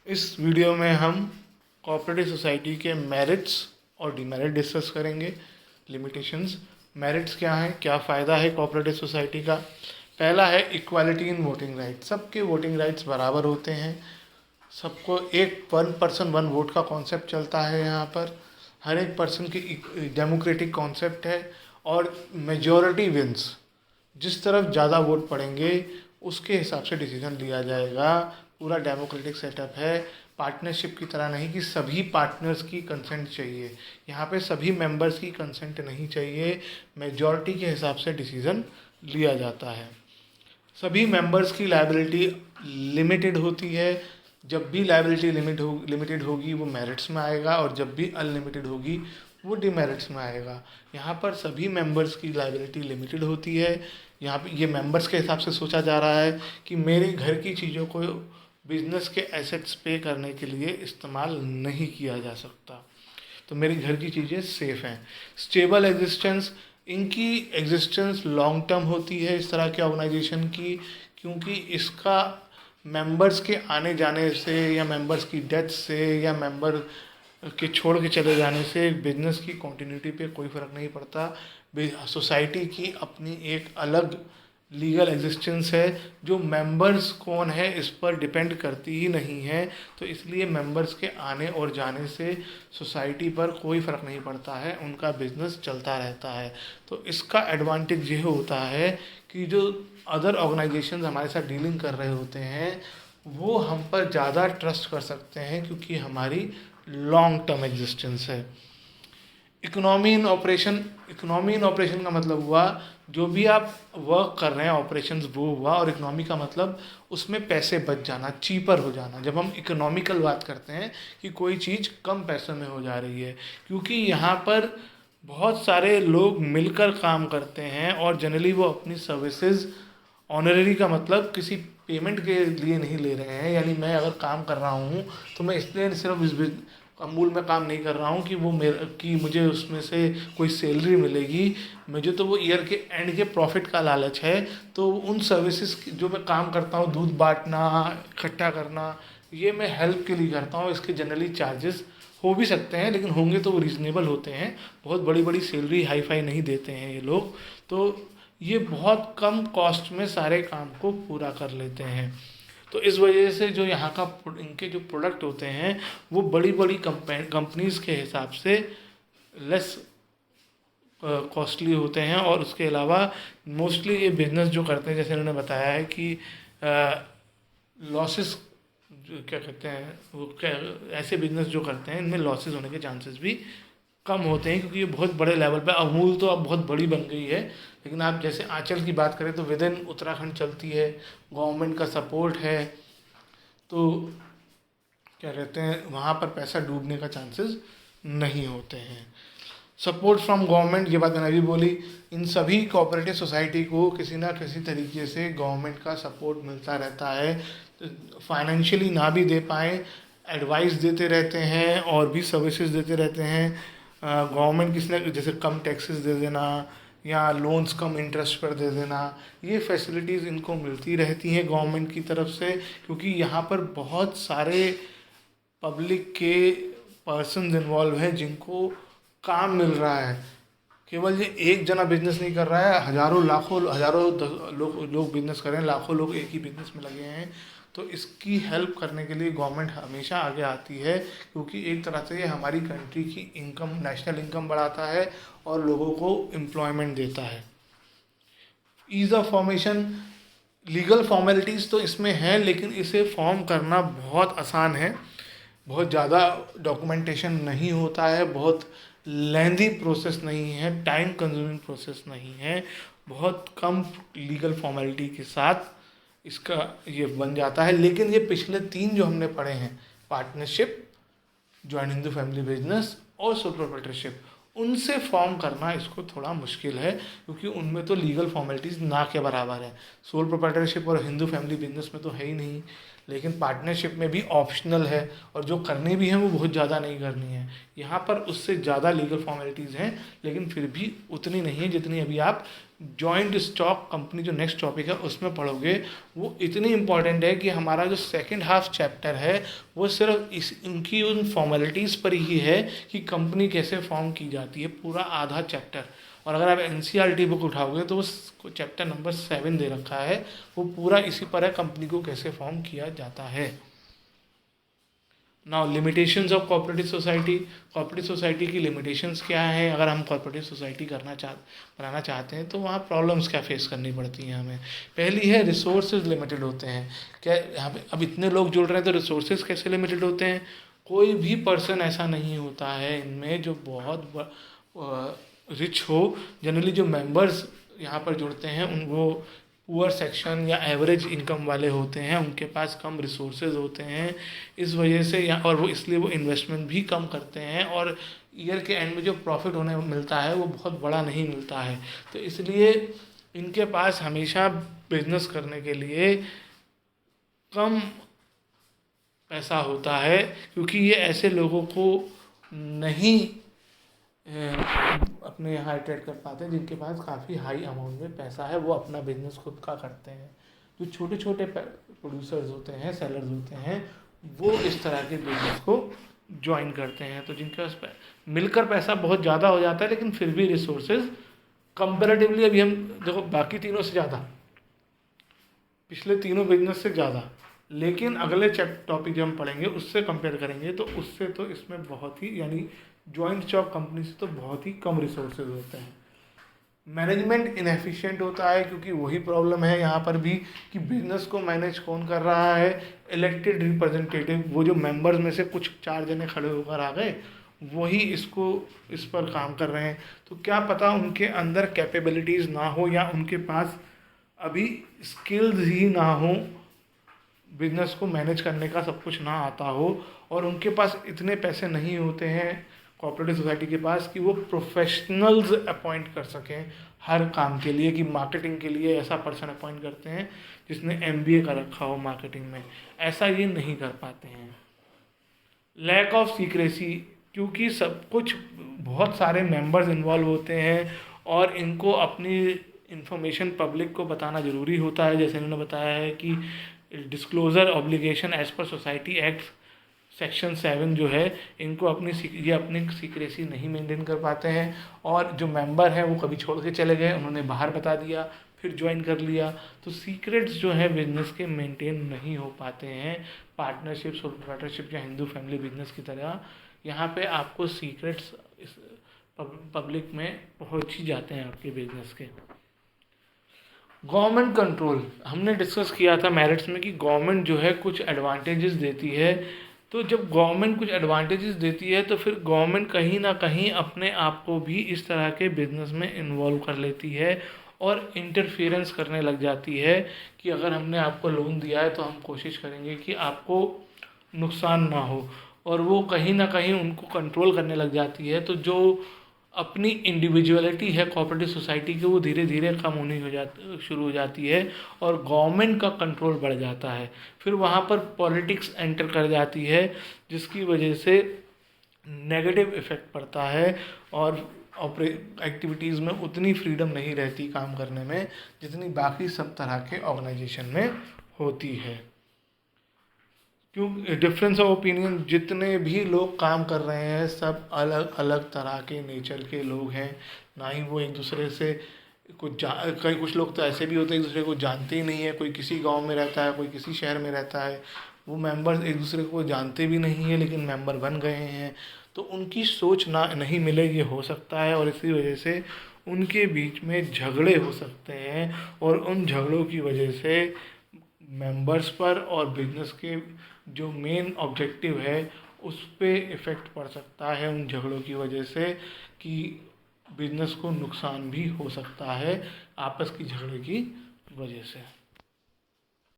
इस वीडियो में हम कोऑपरेटिव सोसाइटी के मेरिट्स और डिमेरिट डिस्कस करेंगे। लिमिटेशंस, मेरिट्स क्या हैं, क्या फ़ायदा है कोऑपरेटिव सोसाइटी का। पहला है इक्वालिटी इन वोटिंग राइट, सबके वोटिंग राइट्स बराबर होते हैं। सबको एक वन पर्सन वन वोट का कॉन्सेप्ट चलता है यहाँ पर। हर एक पर्सन की डेमोक्रेटिक कॉन्सेप्ट है और मेजॉरिटी विंस। जिस तरफ ज़्यादा वोट पड़ेंगे उसके हिसाब से डिसीजन लिया जाएगा। पूरा डेमोक्रेटिक सेटअप है, पार्टनरशिप की तरह नहीं कि सभी पार्टनर्स की कंसेंट चाहिए। यहाँ पे सभी मेंबर्स की कंसेंट नहीं चाहिए, मेजॉरिटी के हिसाब से डिसीजन लिया जाता है। सभी मेंबर्स की लायबिलिटी लिमिटेड होती है। जब भी लायबिलिटी लिमिटेड होगी वो मेरिट्स में आएगा और जब भी अनलिमिटेड होगी वो डिमेरिट्स में आएगा। यहाँ पर सभी मेंबर्स की लायबिलिटी लिमिटेड होती है। यहाँ पे ये मेंबर्स के हिसाब से सोचा जा रहा है कि मेरे घर की चीज़ों को बिजनेस के एसेट्स पे करने के लिए इस्तेमाल नहीं किया जा सकता, तो मेरे घर की चीज़ें सेफ़ हैं। स्टेबल एग्जिस्टेंस, इनकी एग्जिस्टेंस लॉन्ग टर्म होती है इस तरह के ऑर्गेनाइजेशन की, क्योंकि इसका मेंबर्स के आने जाने से या मेंबर्स की डेथ से या मेंबर के छोड़ के चले जाने से बिजनेस की कंटिन्यूटी पे कोई फ़र्क नहीं पड़ता। सोसाइटी की अपनी एक अलग लीगल एग्जिस्टेंस है जो मेंबर्स कौन है इस पर डिपेंड करती ही नहीं है। तो इसलिए मेंबर्स के आने और जाने से सोसाइटी पर कोई फ़र्क नहीं पड़ता है, उनका बिजनेस चलता रहता है। तो इसका एडवांटेज ये होता है कि जो अदर ऑर्गेनाइजेशंस हमारे साथ डीलिंग कर रहे होते हैं वो हम पर ज़्यादा ट्रस्ट कर सकते हैं क्योंकि हमारी लॉन्ग टर्म एग्जिस्टेंस है। इकोनॉमी इन ऑपरेशन का मतलब हुआ जो भी आप वर्क कर रहे हैं ऑपरेशंस वो हुआ, और इकोनॉमी का मतलब उसमें पैसे बच जाना, चीपर हो जाना। जब हम इकोनॉमिकल बात करते हैं कि कोई चीज़ कम पैसों में हो जा रही है, क्योंकि यहाँ पर बहुत सारे लोग मिलकर काम करते हैं और जनरली वो अपनी सर्विसेज ऑनररी का मतलब किसी पेमेंट के लिए नहीं ले रहे हैं। यानी मैं अगर काम कर रहा हूँ तो मैं इसलिए सिर्फ इस अमूल में काम नहीं कर रहा हूँ कि वो मेरे कि मुझे उसमें से कोई सैलरी मिलेगी, मुझे तो वो ईयर के एंड के प्रॉफिट का लालच है। तो उन सर्विसेज जो मैं काम करता हूँ, दूध बांटना, इकट्ठा करना, ये मैं हेल्प के लिए करता हूँ। इसके जनरली चार्जेस हो भी सकते हैं लेकिन होंगे तो वो रीज़नेबल होते हैं। बहुत बड़ी बड़ी सैलरी हाई फाई नहीं देते हैं ये लोग, तो ये बहुत कम कॉस्ट में सारे काम को पूरा कर लेते हैं। तो इस वजह से जो यहाँ का इनके जो प्रोडक्ट होते हैं वो बड़ी बड़ी कंपनीज़ के हिसाब से लेस कॉस्टली होते हैं। और उसके अलावा मोस्टली ये बिजनेस जो करते हैं, जैसे उन्होंने बताया है कि लॉसेस क्या कहते हैं वो, क्या ऐसे बिजनेस जो करते हैं इनमें लॉसेस होने के चांसेस भी कम होते हैं, क्योंकि ये बहुत बड़े लेवल पे, अमूल तो अब बहुत बड़ी बन गई है। लेकिन आप जैसे आंचल की बात करें तो विद इन उत्तराखंड चलती है, गवर्नमेंट का सपोर्ट है, तो क्या कहते हैं वहाँ पर पैसा डूबने का चांसेस नहीं होते हैं। सपोर्ट फ्रॉम गवर्नमेंट, ये बात मैंने अभी बोली, इन सभी कोऑपरेटिव सोसाइटी को किसी ना किसी तरीके से गवर्नमेंट का सपोर्ट मिलता रहता है। फाइनेंशियली ना भी दे पाएँ, एडवाइस देते रहते हैं और भी सर्विसेज देते रहते हैं। गवर्नमेंट किसी न जैसे कम टैक्सेस दे देना या लोन्स कम इंटरेस्ट पर दे देना, ये फैसिलिटीज़ इनको मिलती रहती हैं गवर्नमेंट की तरफ से, क्योंकि यहाँ पर बहुत सारे पब्लिक के पर्सन्स इन्वॉल्व हैं जिनको काम मिल रहा है। केवल ये एक जना बिजनेस नहीं कर रहा है, हज़ारों लाखों हज़ारों लोग बिजनेस कर रहे हैं, लाखों लोग एक ही बिजनेस में लगे हैं। तो इसकी हेल्प करने के लिए गवर्नमेंट हमेशा आगे आती है, क्योंकि एक तरह से ये हमारी कंट्री की इनकम, नेशनल इनकम बढ़ाता है और लोगों को एम्प्लॉयमेंट देता है। Ease of formation, legal formalities तो इसमें हैं लेकिन इसे फॉर्म करना बहुत आसान है। बहुत ज़्यादा डॉक्यूमेंटेशन नहीं होता है, बहुत लेंदी प्रोसेस नहीं है, टाइम कंज्यूमिंग प्रोसेस नहीं है। बहुत कम लीगल फॉर्मेलिटी के साथ इसका ये बन जाता है। लेकिन ये पिछले 3 जो हमने पढ़े हैं, partnership, joint Hindu family business और सोल प्रोप्राइटरशिप, उनसे फॉर्म करना इसको थोड़ा मुश्किल है, क्योंकि उनमें तो लीगल फॉर्मेलिटीज़ ना के बराबर है। सोल प्रोप्राइटरशिप और हिंदू फैमिली बिजनेस में तो है ही नहीं, लेकिन पार्टनरशिप में भी ऑप्शनल है और जो करनी भी है वो बहुत ज़्यादा नहीं करनी है। यहाँ पर उससे ज़्यादा लीगल फॉर्मेलिटीज़ हैं लेकिन फिर भी उतनी नहीं है जितनी अभी आप जॉइंट स्टॉक कंपनी जो नेक्स्ट टॉपिक है उसमें पढ़ोगे वो इतनी इम्पॉर्टेंट है कि हमारा जो सेकंड हाफ चैप्टर है वो सिर्फ इनकी उन फॉर्मेलिटीज़ पर ही है कि कंपनी कैसे फॉर्म की जाती है, पूरा आधा चैप्टर। और अगर आप NCERT बुक उठाओगे तो वो चैप्टर नंबर 7 दे रखा है, वो पूरा इसी पर है, कंपनी को कैसे फॉर्म किया जाता है। Now limitations of cooperative society. Cooperative society की लिमिटेशंस क्या हैं? अगर हम कोऑपरेटिव सोसाइटी बनाना चाहते हैं तो वहाँ प्रॉब्लम्स क्या फेस करनी पड़ती हैं हमें। पहली है रिसोर्सेज लिमिटेड होते हैं। क्या यहाँ पे अब इतने लोग जुड़ रहे हैं तो रिसोर्सेज कैसे लिमिटेड होते हैं? कोई भी पर्सन ऐसा नहीं होता है इनमें जो बहुत रिच हो। जनरली जो मेंबर्स यहाँ पर जुड़ते हैं उन वो पुअर सेक्शन या एवरेज इनकम वाले होते हैं, उनके पास कम रिसोर्सेज होते हैं। इस वजह से और वो इसलिए वो इन्वेस्टमेंट भी कम करते हैं और ईयर के एंड में जो प्रॉफिट होने मिलता है वो बहुत बड़ा नहीं मिलता है। तो इसलिए इनके पास हमेशा बिजनेस करने के लिए कम पैसा होता है, क्योंकि ये ऐसे लोगों को नहीं अपने यहाँ ट्रेड कर पाते हैं जिनके पास काफ़ी हाई अमाउंट में पैसा है, वो अपना बिजनेस खुद का करते हैं। जो छोटे छोटे प्रोड्यूसर्स होते हैं, सेलर्स होते हैं, वो इस तरह के बिजनेस को ज्वाइन करते हैं। तो जिनके पास मिलकर पैसा बहुत ज़्यादा हो जाता है लेकिन फिर भी रिसोर्सेज कंपेरेटिवली अभी हम देखो बाकी तीनों से ज़्यादा, पिछले तीनों बिजनेस से ज़्यादा, लेकिन अगले टॉपिक जो हम पढ़ेंगे उससे कंपेयर करेंगे तो उससे तो इसमें बहुत ही, यानी जॉइंट स्टॉक कंपनी से तो बहुत ही कम रिसोर्सेज होते हैं। मैनेजमेंट इनएफिशिएंट होता है क्योंकि वही प्रॉब्लम है यहाँ पर भी कि बिजनेस को मैनेज कौन कर रहा है? इलेक्टेड रिप्रेजेंटेटिव, वो जो मेंबर्स में से कुछ 4 जने खड़े होकर आ गए वही इस पर काम कर रहे हैं। तो क्या पता उनके अंदर कैपेबिलिटीज़ ना हो या उनके पास अभी स्किल्स ही ना हो, बिजनेस को मैनेज करने का सब कुछ ना आता हो, और उनके पास इतने पैसे नहीं होते हैं कोऑपरेटिव सोसाइटी के पास कि वो प्रोफेशनल्स अपॉइंट कर सकें हर काम के लिए, कि मार्केटिंग के लिए ऐसा पर्सन अपॉइंट करते हैं जिसने MBA कर रखा हो मार्केटिंग में, ऐसा ये नहीं कर पाते हैं। लैक ऑफ सीक्रेसी, क्योंकि सब कुछ बहुत सारे मेंबर्स इन्वॉल्व होते हैं और इनको अपनी इंफॉर्मेशन पब्लिक को बताना ज़रूरी होता है। जैसे इन्होंने बताया है कि disclosure obligation as per society act section 7 जो है, इनको ये अपनी सीक्रेसी नहीं मेंटेन कर पाते हैं, और जो मेंबर हैं वो कभी छोड़ के चले गए, उन्होंने बाहर बता दिया, फिर ज्वाइन कर लिया, तो सीक्रेट्स जो है बिजनेस के मेंटेन नहीं हो पाते हैं। पार्टनरशिप, सोल प्रोप्राइटरशिप या हिंदू फैमिली बिजनेस की तरह यहाँ पे आपको सीक्रेट्स पब्लिक में पहुँच ही जाते हैं आपके बिजनेस के। गवर्नमेंट कंट्रोल, हमने डिस्कस किया था मेरिट्स में कि गवर्नमेंट जो है कुछ एडवांटेजेस देती है। तो जब गवर्नमेंट कुछ एडवांटेजेस देती है तो फिर गवर्नमेंट कहीं ना कहीं अपने आप को भी इस तरह के बिजनेस में इन्वॉल्व कर लेती है और इंटरफेरेंस करने लग जाती है कि अगर हमने आपको लोन दिया है तो हम कोशिश करेंगे कि आपको नुकसान ना हो, और वो कहीं ना कहीं उनको कंट्रोल करने लग जाती है। तो जो अपनी इंडिविजुअलिटी है कोऑपरेटिव सोसाइटी की, वो धीरे धीरे कम होनी शुरू हो जाती है और गवर्नमेंट का कंट्रोल बढ़ जाता है। फिर वहाँ पर पॉलिटिक्स एंटर कर जाती है जिसकी वजह से नेगेटिव इफ़ेक्ट पड़ता है और एक्टिविटीज़ में उतनी फ्रीडम नहीं रहती काम करने में जितनी बाकी सब तरह के ऑर्गेनाइजेशन में होती है। क्यों? डिफरेंस ऑफ ओपिनियन, जितने भी लोग काम कर रहे हैं सब अलग अलग तरह के नेचर के लोग हैं, ना ही वो एक दूसरे से कुछ लोग तो ऐसे भी होते हैं एक दूसरे को जानते ही नहीं है। कोई किसी गांव में रहता है, कोई किसी शहर में रहता है, वो मेंबर्स एक दूसरे को जानते भी नहीं है लेकिन मेंबर बन गए हैं, तो उनकी सोच नहीं मिले, ये हो सकता है, और इसी वजह से उनके बीच में झगड़े हो सकते हैं और उन झगड़ों की वजह से मेंबर्स पर और बिजनेस के जो मेन ऑब्जेक्टिव है उस पे इफ़ेक्ट पड़ सकता है उन झगड़ों की वजह से, कि बिजनेस को नुकसान भी हो सकता है आपस की झगड़े की वजह से।